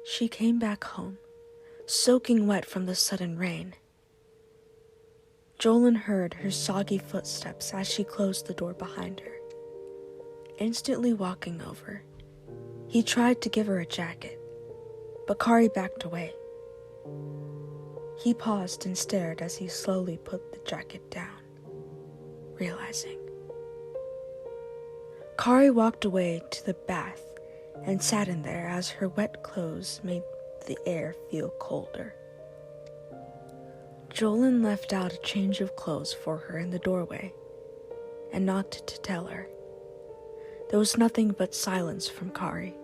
She came back home, soaking wet from the sudden rain. Jolin heard her soggy footsteps as she closed the door behind her. Instantly walking over, he tried to give her a jacket, but Kari backed away. He paused and stared as he slowly put the jacket down, realizing. Kari walked away to the bath and sat in there as her wet clothes made the air feel colder. Jolin left out a change of clothes for her in the doorway and knocked to tell her. There was nothing but silence from Kari.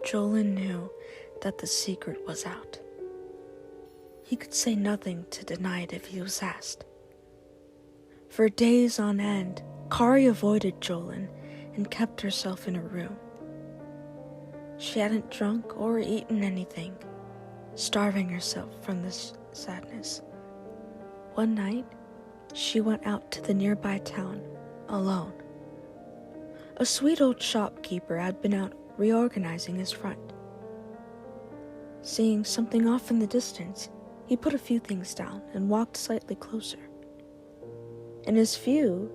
Jolin knew that the secret was out. He could say nothing to deny it if he was asked. For days on end, Kari avoided Jolin and kept herself in her room. She hadn't drunk or eaten anything, starving herself from this sadness. One night, she went out to the nearby town, alone. A sweet old shopkeeper had been out reorganizing his front. Seeing something off in the distance, he put a few things down and walked slightly closer. In his view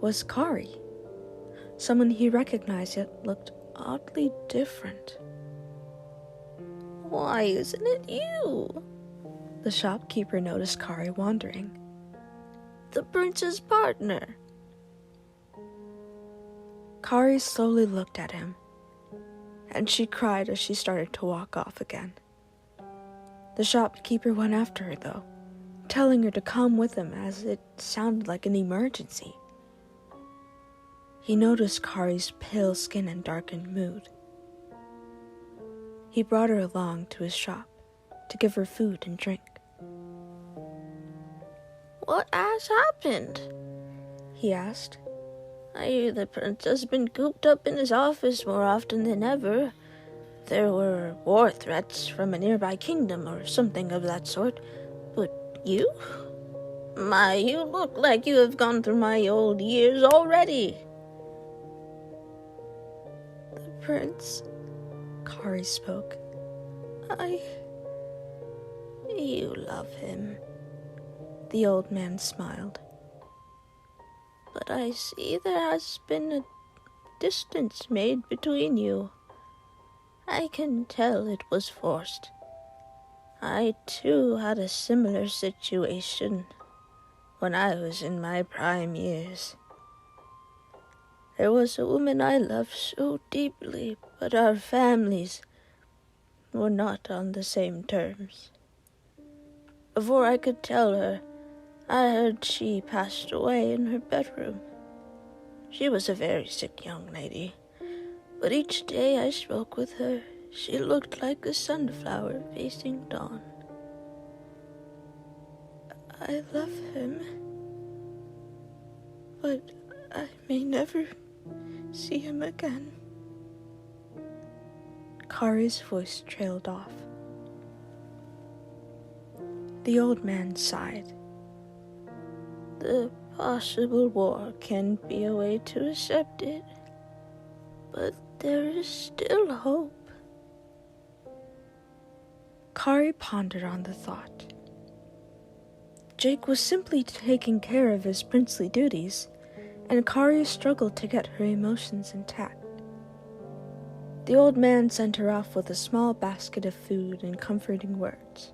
was Kari, someone he recognized yet looked oddly different. "Why isn't it you?" The shopkeeper noticed Kari wandering. "The prince's partner." Kari slowly looked at him, and she cried as she started to walk off again. The shopkeeper went after her, though, telling her to come with him as it sounded like an emergency. He noticed Kari's pale skin and darkened mood. He brought her along to his shop to give her food and drink. "What has happened?" he asked. "I hear the prince has been cooped up in his office more often than ever. There were war threats from a nearby kingdom or something of that sort. But you? My, you look like you have gone through my old years already." "The prince," Kari spoke. You love him," the old man smiled. "But I see there has been a distance made between you. I can tell it was forced. I too had a similar situation when I was in my prime years. There was a woman I loved so deeply, but our families were not on the same terms. Before I could tell her, I heard she passed away in her bedroom. She was a very sick young lady, but each day I spoke with her, she looked like a sunflower facing dawn." "I love him, but I may never see him again." Kari's voice trailed off. The old man sighed. "The possible war can be a way to accept it, but there is still hope." Kari pondered on the thought. Jake was simply taking care of his princely duties, and Kari struggled to get her emotions intact. The old man sent her off with a small basket of food and comforting words.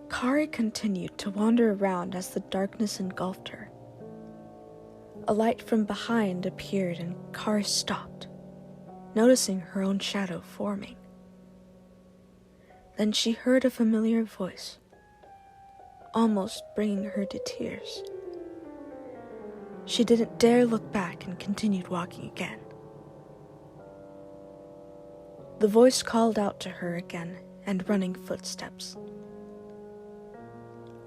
Kari continued to wander around as the darkness engulfed her. A light from behind appeared and Kari stopped, noticing her own shadow forming. Then she heard a familiar voice, almost bringing her to tears. She didn't dare look back and continued walking again. The voice called out to her again and running footsteps.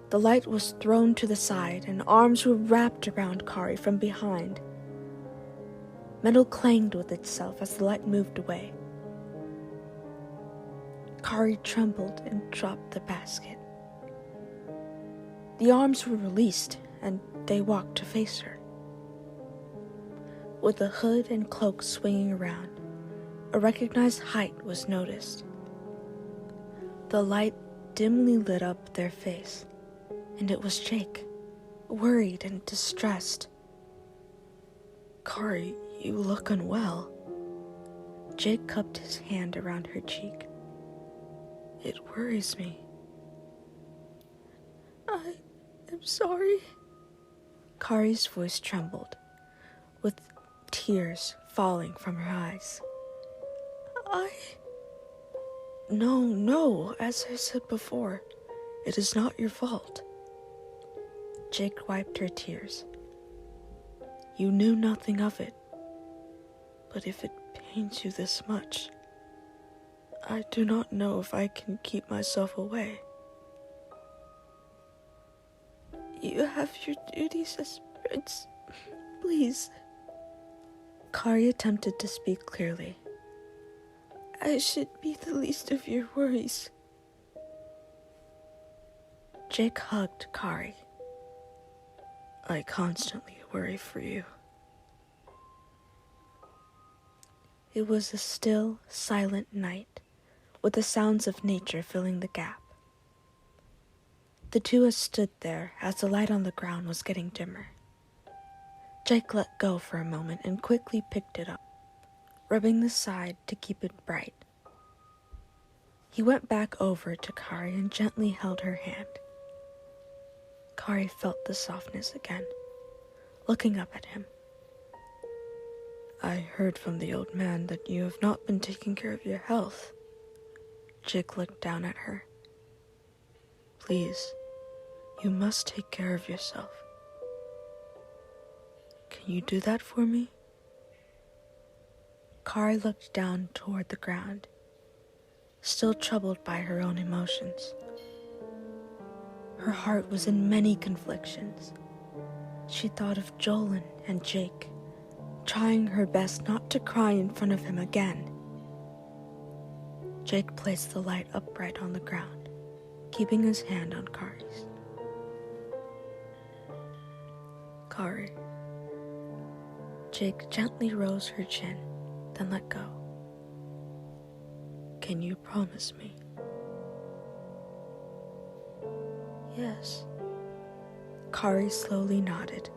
The light was thrown to the side and arms were wrapped around Kari from behind. Metal clanged with itself as the light moved away. Kari trembled and dropped the basket. The arms were released and they walked to face her. With the hood and cloak swinging around, a recognized height was noticed. The light dimly lit up their face, and it was Jake, worried and distressed. "Kari, you look unwell." Jake cupped his hand around her cheek. "It worries me." "I am sorry." Kari's voice trembled, with tears falling from her eyes. No, as I said before, it is not your fault." Jake wiped her tears. "You knew nothing of it, but if it pains you this much, I do not know if I can keep myself away." "You have your duties as prince. Please." Kari attempted to speak clearly. "I should be the least of your worries." Jake hugged Kari. "I constantly worry for you." It was a still, silent night, with the sounds of nature filling the gap. The two had stood there as the light on the ground was getting dimmer. Jake let go for a moment and quickly picked it up, rubbing the side to keep it bright. He went back over to Kari and gently held her hand. Kari felt the softness again, looking up at him. "I heard from the old man that you have not been taking care of your health." Jake looked down at her. "Please, you must take care of yourself. Can you do that for me?" Kari looked down toward the ground, still troubled by her own emotions. Her heart was in many conflictions. She thought of Jolin and Jake, trying her best not to cry in front of him again. Jake placed the light upright on the ground, keeping his hand on Kari's. "Kari." Jake gently rose her chin, then let go. "Can you promise me?" "Yes." Kari slowly nodded.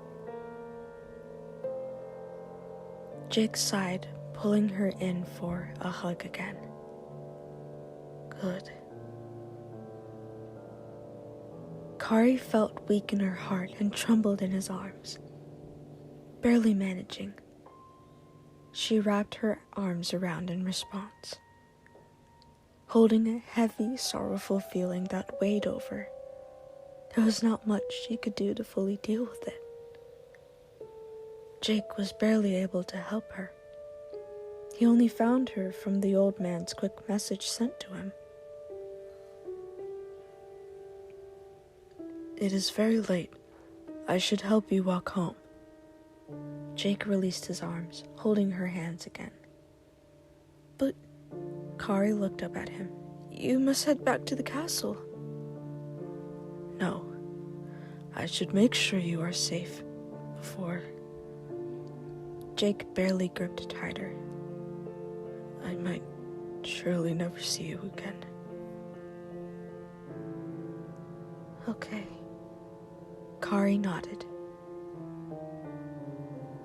Jake sighed, pulling her in for a hug again. "Good." Kari felt weak in her heart and trembled in his arms, barely managing. She wrapped her arms around in response, holding a heavy, sorrowful feeling that weighed over. There was not much she could do to fully deal with it. Jake was barely able to help her. He only found her from the old man's quick message sent to him. "It is very late. I should help you walk home." Jake released his arms, holding her hands again. "But..." Kari looked up at him. "You must head back to the castle." "No. I should make sure you are safe before..." Jake barely gripped tighter. "I might surely never see you again." "Okay." Kari nodded.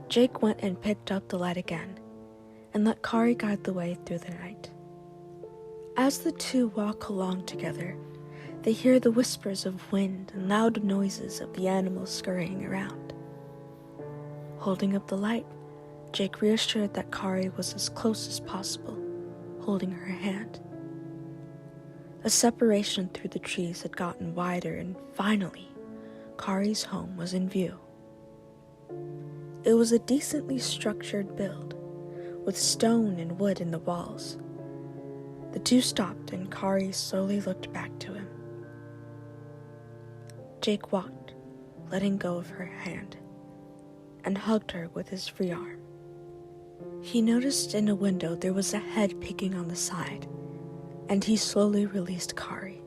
Jake went and picked up the light again, and let Kari guide the way through the night. As the two walk along together, they hear the whispers of wind and loud noises of the animals scurrying around. Holding up the light, Jake reassured that Kari was as close as possible, holding her hand. A separation through the trees had gotten wider, and finally, Kari's home was in view. It was a decently structured build, with stone and wood in the walls. The two stopped, and Kari slowly looked back to him. Jake walked, letting go of her hand, and hugged her with his free arm. He noticed in a window there was a head peeking on the side, and he slowly released Kari.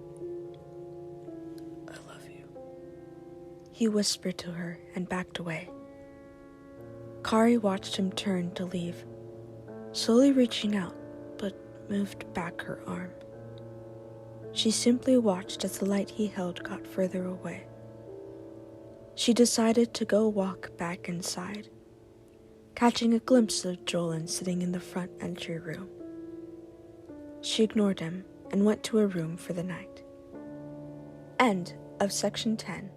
"I love you," he whispered to her and backed away. Kari watched him turn to leave, slowly reaching out, moved back her arm. She simply watched as the light he held got further away. She decided to go walk back inside, catching a glimpse of Jolin sitting in the front entry room. She ignored him and went to her room for the night. End of section 10.